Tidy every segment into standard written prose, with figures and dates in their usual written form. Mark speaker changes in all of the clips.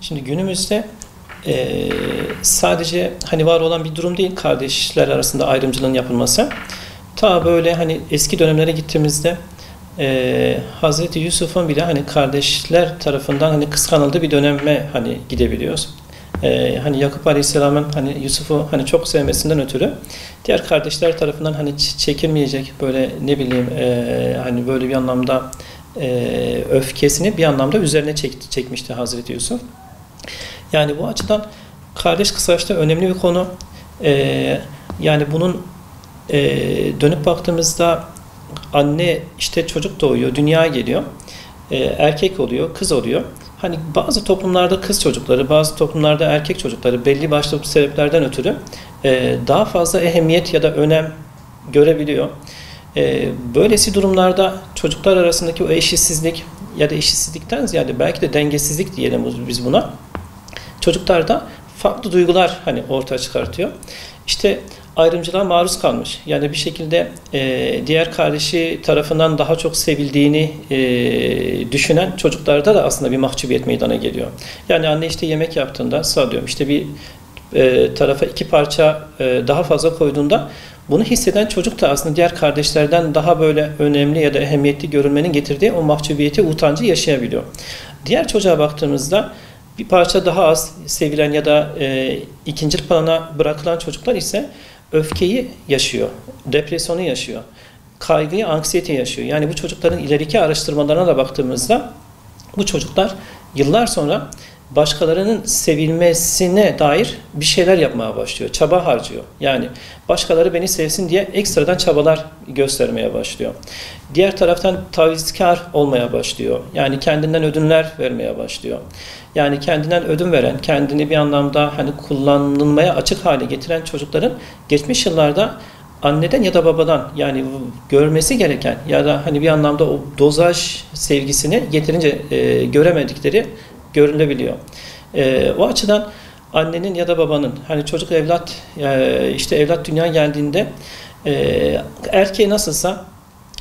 Speaker 1: Şimdi günümüzde sadece hani var olan bir durum değil kardeşler arasında ayrımcılığın yapılması. Ta böyle hani eski dönemlere gittiğimizde Hazreti Yusuf'un bile hani kardeşler tarafından hani kıskanıldığı bir döneme hani gidebiliyoruz. Hani Yakup Aleyhisselam'ın hani Yusuf'u hani çok sevmesinden ötürü diğer kardeşler tarafından hani çekilmeyecek böyle ne bileyim hani böyle bir anlamda öfkesini bir anlamda üzerine çekmişti Hazreti Yusuf. Yani bu açıdan kardeş kıskançlığı önemli bir konu. Yani bunun dönüp baktığımızda anne işte çocuk doğuyor, dünyaya geliyor. Erkek oluyor, kız oluyor. Hani bazı toplumlarda kız çocukları, bazı toplumlarda erkek çocukları belli başlı sebeplerden ötürü daha fazla ehemmiyet ya da önem görebiliyor. Böylesi durumlarda çocuklar arasındaki o eşitsizlik ya da eşitsizlikten ziyade belki de dengesizlik diyelim biz buna. Çocuklarda farklı duygular hani ortaya çıkartıyor. İşte ayrımcılığa maruz kalmış. Yani bir şekilde diğer kardeşi tarafından daha çok sevildiğini düşünen çocuklarda da aslında bir mahcubiyet meydana geliyor. Yani anne işte yemek yaptığında salıyorum işte bir tarafa iki parça daha fazla koyduğunda bunu hisseden çocuk da aslında diğer kardeşlerden daha böyle önemli ya da ehemmiyetli görülmenin getirdiği o mahcubiyeti, utancı yaşayabiliyor. Diğer çocuğa baktığımızda bir parça daha az sevilen ya da ikinci plana bırakılan çocuklar ise öfkeyi yaşıyor, depresyonu yaşıyor, kaygıyı, anksiyete yaşıyor. Yani bu çocukların ileriki araştırmalarına da baktığımızda bu çocuklar yıllar sonra başkalarının sevilmesine dair bir şeyler yapmaya başlıyor, çaba harcıyor. Yani başkaları beni sevsin diye ekstradan çabalar göstermeye başlıyor. Diğer taraftan tavizkar olmaya başlıyor. Yani kendinden ödünler vermeye başlıyor. Yani kendinden ödün veren, kendini bir anlamda hani kullanılmaya açık hale getiren çocukların geçmiş yıllarda anneden ya da babadan yani görmesi gereken ya da hani bir anlamda o dozaj sevgisini yeterince göremedikleri görülebiliyor. O açıdan annenin ya da babanın hani çocuk evlat işte evlat dünyaya geldiğinde erkeğe nasılsa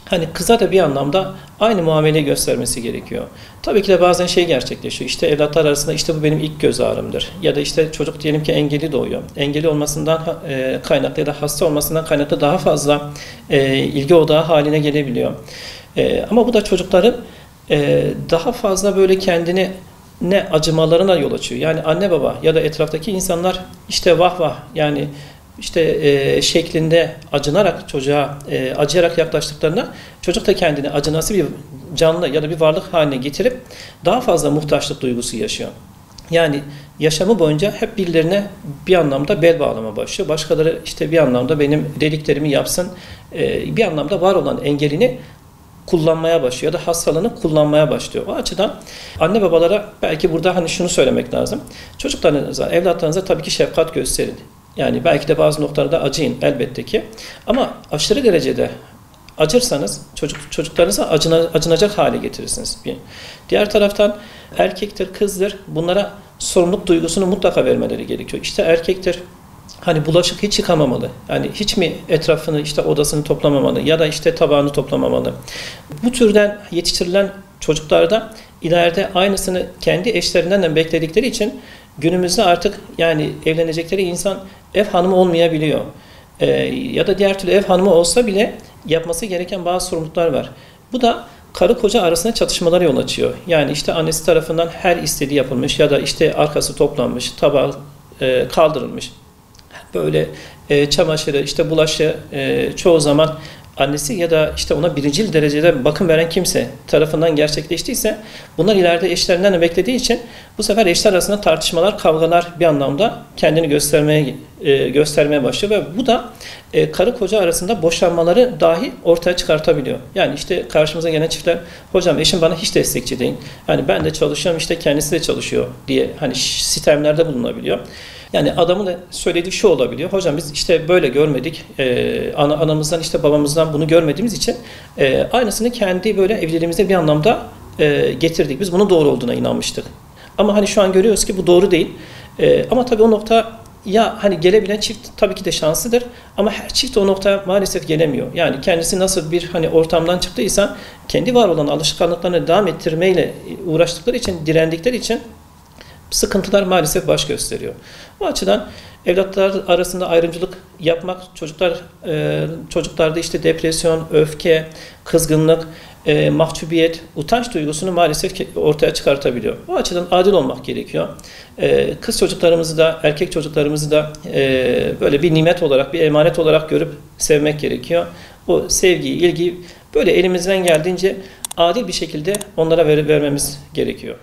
Speaker 1: hani kıza da bir anlamda aynı muamele göstermesi gerekiyor. Tabii ki de bazen şey gerçekleşiyor. İşte evlatlar arasında işte bu benim ilk göz ağrımdır. Ya da işte çocuk diyelim ki engelli doğuyor. Engelli olmasından kaynaklı ya da hasta olmasından kaynaklı daha fazla ilgi odağı haline gelebiliyor. Ama bu da çocukların daha fazla böyle kendini ne acımalarına yol açıyor. Yani anne baba ya da etraftaki insanlar işte vah vah yani işte şeklinde acınarak çocuğa acıyarak yaklaştıklarında çocuk da kendini acınası bir canlı ya da bir varlık haline getirip daha fazla muhtaçlık duygusu yaşıyor. Yani yaşamı boyunca hep birilerine bir anlamda bel bağlama başlıyor. Başkaları işte bir anlamda benim dediklerimi yapsın, bir anlamda var olan engelini kullanmaya başlıyor ya da hastalığını kullanmaya başlıyor. O açıdan anne babalara belki burada hani şunu söylemek lazım. Çocuklarınıza, evlatlarınıza tabii ki şefkat gösterin. Yani belki de bazı noktalarda acıyın elbette ki. Ama aşırı derecede acırsanız çocuklarınıza acınacak hale getirirsiniz. Diğer taraftan erkektir, kızdır. Bunlara sorumluluk duygusunu mutlaka vermeleri gerekiyor. İşte erkektir. Hani bulaşık hiç yıkamamalı. Yani hiç mi etrafını işte odasını toplamamalı ya da işte tabağını toplamamalı. Bu türden yetiştirilen çocuklarda ileride aynısını kendi eşlerinden de bekledikleri için günümüzde artık yani evlenecekleri insan ev hanımı olmayabiliyor. Ya da diğer türlü ev hanımı olsa bile yapması gereken bazı sorumluluklar var. Bu da karı koca arasında çatışmalara yol açıyor. Yani işte annesi tarafından her istediği yapılmış ya da işte arkası toplanmış, tabağı kaldırılmış. Böyle çamaşırı, işte bulaşı çoğu zaman annesi ya da işte ona birincil derecede bakım veren kimse tarafından gerçekleştiyse bunlar ileride eşlerinden de beklediği için bu sefer eşler arasında tartışmalar, kavgalar bir anlamda kendini göstermeye başlıyor ve bu da karı koca arasında boşanmaları dahi ortaya çıkartabiliyor. Yani işte karşımıza gelen çiftler hocam eşim bana hiç destekçi değil. Yani ben de çalışıyorum işte kendisi de çalışıyor diye hani sistemlerde bulunabiliyor. Yani adamın da söylediği şu olabiliyor. Hocam biz işte böyle görmedik. Anamızdan işte babamızdan bunu görmediğimiz için aynısını kendi böyle evliliğimize bir anlamda getirdik. Biz bunun doğru olduğuna inanmıştık. Ama hani şu an görüyoruz ki bu doğru değil. Ama tabii o nokta ya hani gelebilen çift tabii ki de şanslıdır. Ama her çift o noktaya maalesef gelemiyor. Yani kendisi nasıl bir hani ortamdan çıktıysa kendi var olan alışkanlıklarını devam ettirmeyle uğraştıkları için, direndikleri için sıkıntılar maalesef baş gösteriyor. O açıdan evlatlar arasında ayrımcılık yapmak çocuklarda işte depresyon, öfke, kızgınlık, mahcubiyet, utanç duygusunu maalesef ortaya çıkartabiliyor. O açıdan adil olmak gerekiyor. Kız çocuklarımızı da, erkek çocuklarımızı da böyle bir nimet olarak, bir emanet olarak görüp sevmek gerekiyor. O sevgiyi, ilgiyi böyle elimizden geldiğince adil bir şekilde onlara vermemiz gerekiyor.